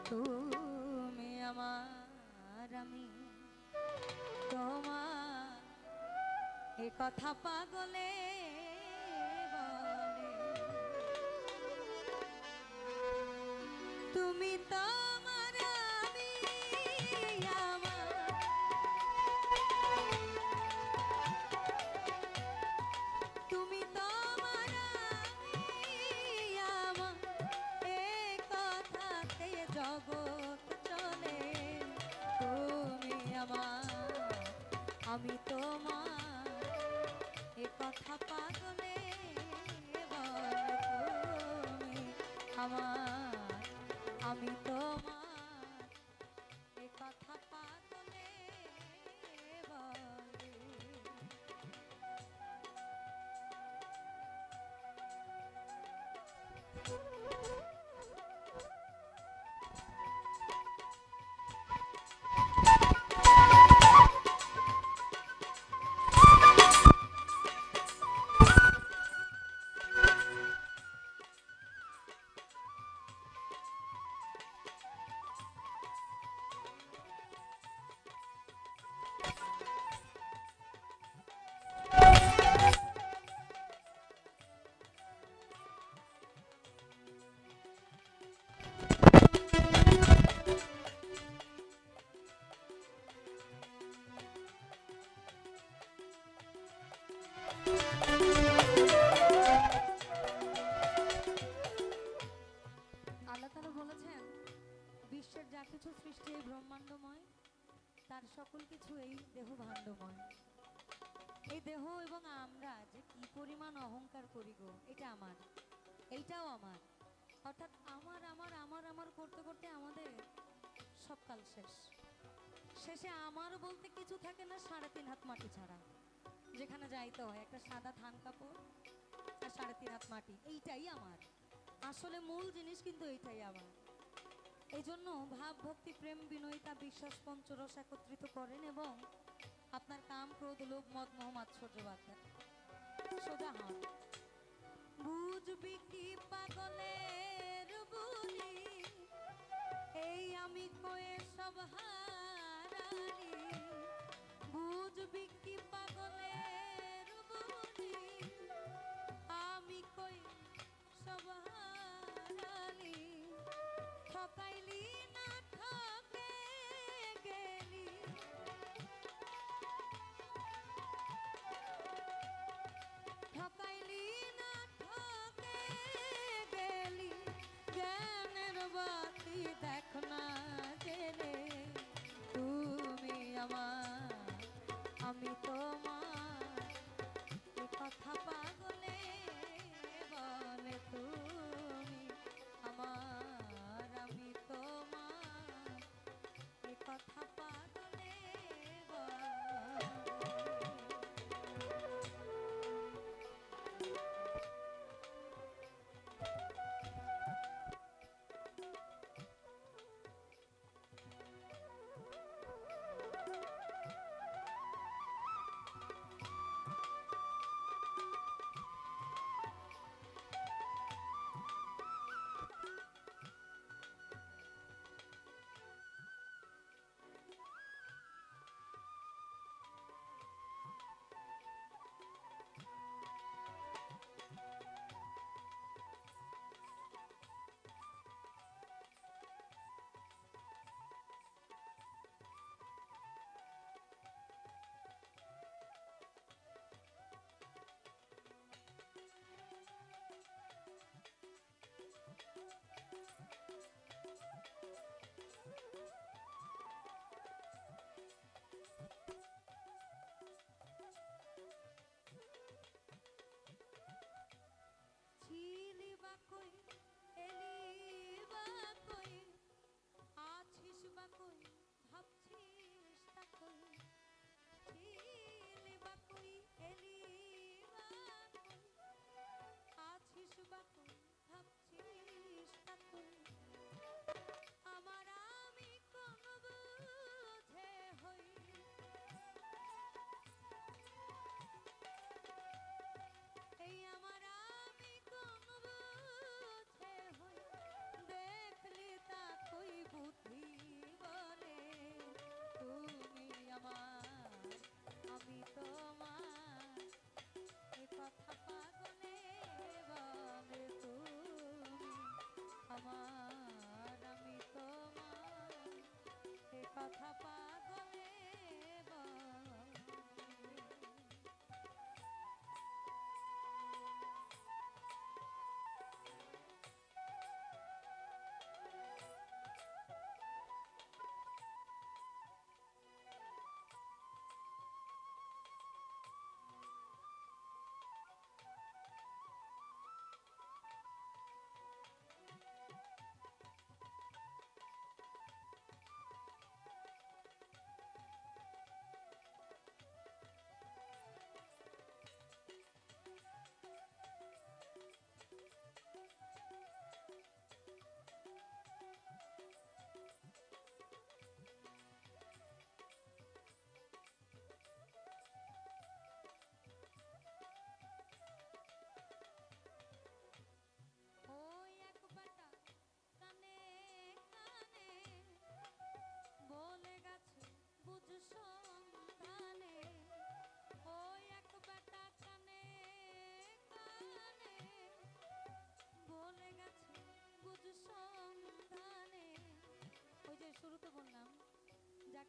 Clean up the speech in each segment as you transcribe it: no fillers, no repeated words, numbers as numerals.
তুমি আমার আমি তোমার এ কথা পাগলে বলে তুমি তো আমার আমি আমার তুমি তো আমার আমি আমার এ কথাতে জগৎ চলে তুমি আমার আমি তোমার এ কথা পাগলে বলে তুমি আমার আমি তোমার এ কথা পাগলে বলে আল্লাহ তাআলা বলেছেন বিশ্বের যা কিছু সৃষ্টি এই ব্রহ্মাণ্ডময় তার সকল কিছু এই দেহ ভাণ্ডময়। এই দেহ এবং আমরা যে কি পরিমাণ অহংকার করি গো, এটা আমার, এইটাও আমার, অর্থাৎ আমার আমার আমার আমার করতে করতে আমাদের সব কাল শেষ। শেষে আমার বলতে কিছু থাকে না 3.5 হাত মাটি ছাড়া। যেখানে যাইতে হয় একটা সাদা ধান কাপড় আর 3.5 হাত মাটি, এইটাই আমার আসলে মূল জিনিস, কিন্তু এইটাই আমার। এই জন্য ভাব ভক্তি প্রেম বিনয়িতা বিশ্বাস পঞ্চরস একত্রিত করেন এবং আপনার কাম ক্রোধ লোভ মদ মোহ মাৎসর্য বাদ দেন, সোজা হন। বুঝবি কি পাগলের বুলি এই আমি কয়ে সব হারালি, বুঝবি কি পাগলের বুলি আমি কয়ে সব হারালি, ঠকাইলি না ঠকে গেলি, ঠকাইলি না ঠকে গেলি, জ্ঞানের বাতি দেখ না জেলে তুমি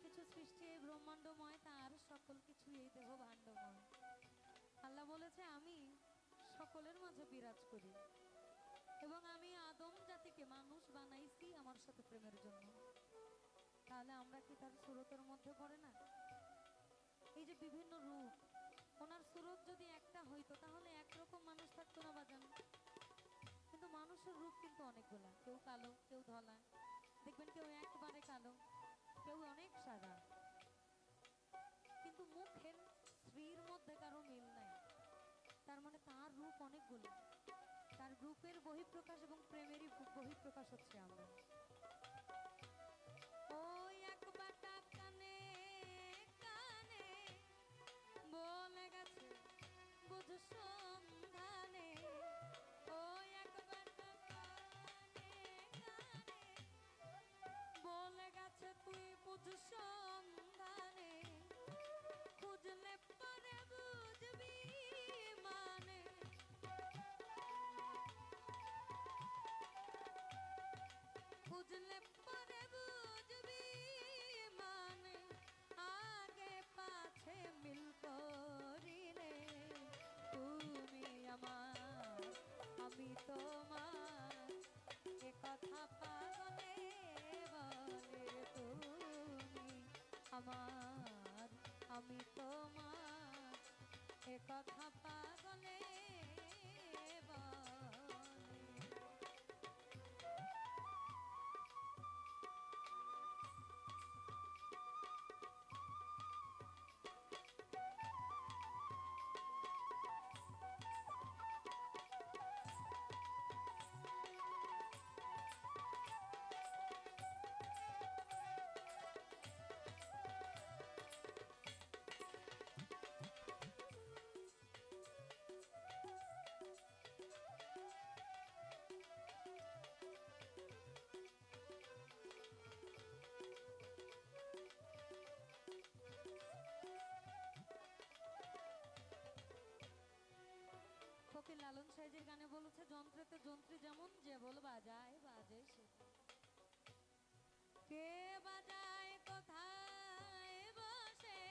কিছু সৃষ্টি এই ব্রহ্মাণ্ডময় তার সকল কিছু এই দেহ ভাণ্ডময়। আল্লাহ বলেছে আমি সকলের মাঝে বিরাজ করি এবং আমি আদম জাতিকে মানুষ বানাইছি আমার সাথে প্রেমের জন্য। তাহলে আমরা কি তার সুরতের মধ্যে পড়ে না? এই যে বিভিন্ন রূপ, ওনার সুরত যদি একটা হইতো তাহলে একরকম মানুষ থাকতো না বাজান। কিন্তু মানুষের রূপ কিন্তু অনেকগুলা, কেউ কালো, কেউ ধলা, দেখবেন কেউ একবারে কালো, কেউ অনেক সাদা। কিন্তু মুখের স্ত্রীর মধ্যে কারো মিল নাই, তার মানে তার রূপ অনেকগুলো। তার রূপের বহিঃপ্রকাশ এবং প্রেমেরই বহিঃপ্রকাশ হচ্ছে আমরা। ওই একবার ডাক কানে কানে বলে গেছে বুঝ সন্ধানে। ওই একবার ডাক কানে কানে বলে গেছে তুই বুঝ সন্ধানে। খুঁজলে পরে বুঝবি মানে। খুঁজলে পরে বুঝবি মানে। আগে পাছে মিল করিলে তুমি আমার আমি তোমার। এ কথা পাগলে বলে তুমি আমার আমি তোমার। এ কথা পাগলে বলে। ফকির লালন সাইজির গানে বলেছে যন্ত্রেতে যন্ত্রী যেমন যে বল বাজায় বাজে সে। কে বাজায় কোথায় বসে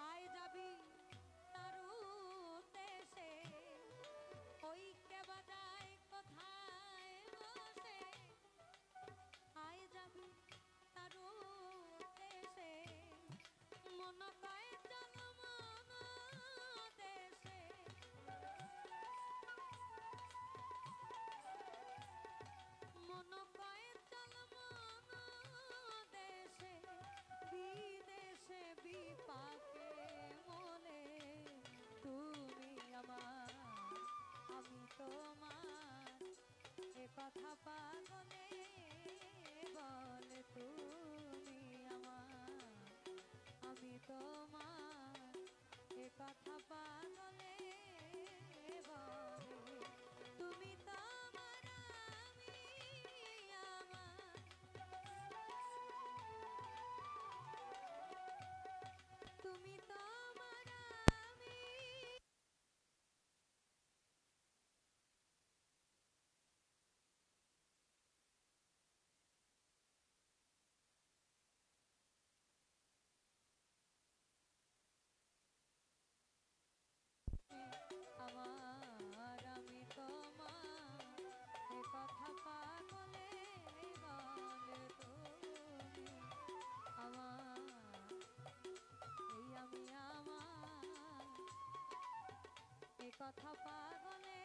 আয় যাবি তার উদ্দেশে। ওই কে বাজায় কোথায় বসে আয় যাবি তার উদ্দেশে। মন কয় চল মন দেশে। মন কয় চল মন দেশে। বিদেশে বিপাকে মনে তুমি আমার আমি তোমার। এ কথা পাগলে বলে তুমি আমার আমি তোমার। এ কথা পাগলে বলে তুমি তোমার আমি আমার। তুমি তোমার আমি। আমার আমি তোমার। এ কথা পাগলে বলে তুমি আমার এই আমি আমার। এ কথা পাগলে